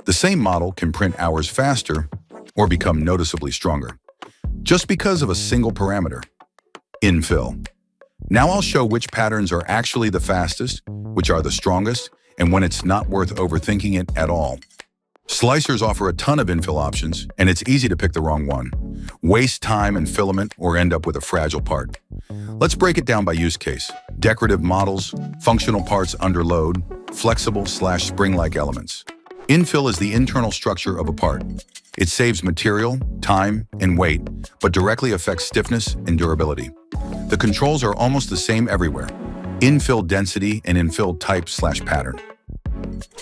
The same model can print hours faster or become noticeably stronger, just because of a single parameter, infill. Now I'll show which patterns are actually the fastest, which are the strongest, and when it's not worth overthinking it at all. Slicers offer a ton of infill options, and it's easy to pick the wrong one, waste time and filament, or end up with a fragile part. Let's break it down by use case. Decorative models, functional parts under load, flexible/spring-like elements. Infill is the internal structure of a part. It saves material, time, and weight, but directly affects stiffness and durability. The controls are almost the same everywhere: infill density and infill type/pattern.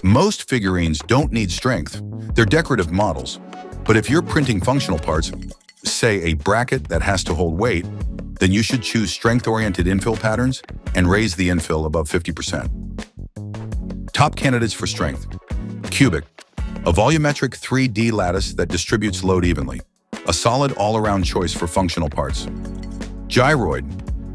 Most figurines don't need strength. They're decorative models. But if you're printing functional parts, say a bracket that has to hold weight, then you should choose strength-oriented infill patterns and raise the infill above 50%. Top candidates for strength. Cubic, a volumetric 3D lattice that distributes load evenly. A solid all-around choice for functional parts. Gyroid,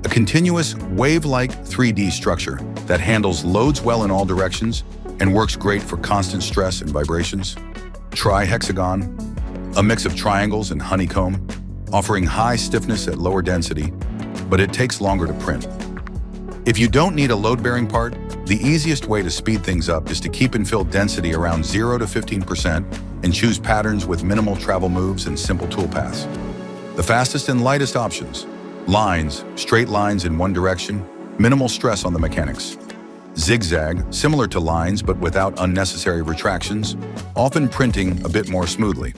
a continuous wave-like 3D structure that handles loads well in all directions and works great for constant stress and vibrations. Trihexagon, a mix of triangles and honeycomb, offering high stiffness at lower density, but it takes longer to print. If you don't need a load-bearing part, the easiest way to speed things up is to keep infill density around 0 to 15% and choose patterns with minimal travel moves and simple toolpaths. The fastest and lightest options: lines, straight lines in one direction, minimal stress on the mechanics. Zigzag, similar to lines but without unnecessary retractions, often printing a bit more smoothly.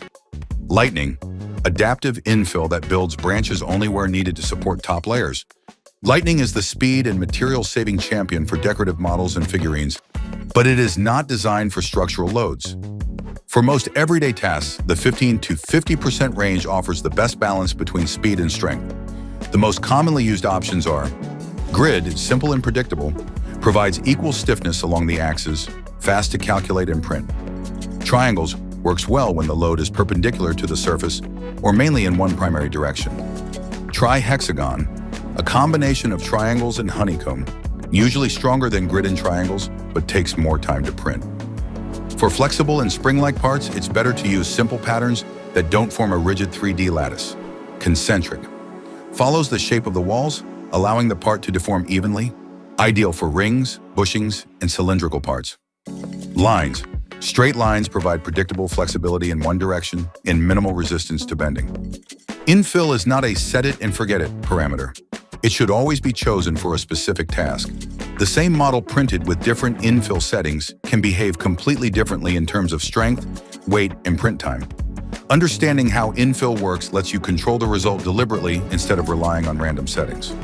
Lightning, adaptive infill that builds branches only where needed to support top layers. Lightning is the speed and material-saving champion for decorative models and figurines, but it is not designed for structural loads. For most everyday tasks, the 15 to 50% range offers the best balance between speed and strength. The most commonly used options are: grid, simple and predictable, provides equal stiffness along the axis, fast to calculate and print. Triangles works well when the load is perpendicular to the surface or mainly in one primary direction. Trihexagon, a combination of triangles and honeycomb, usually stronger than grid and triangles, but takes more time to print. For flexible and spring-like parts, it's better to use simple patterns that don't form a rigid 3D lattice. Concentric, follows the shape of the walls, allowing the part to deform evenly, ideal for rings, bushings, and cylindrical parts. Lines, straight lines provide predictable flexibility in one direction and minimal resistance to bending. Infill is not a set-it-and-forget-it parameter. It should always be chosen for a specific task. The same model printed with different infill settings can behave completely differently in terms of strength, weight, and print time. Understanding how infill works lets you control the result deliberately instead of relying on random settings.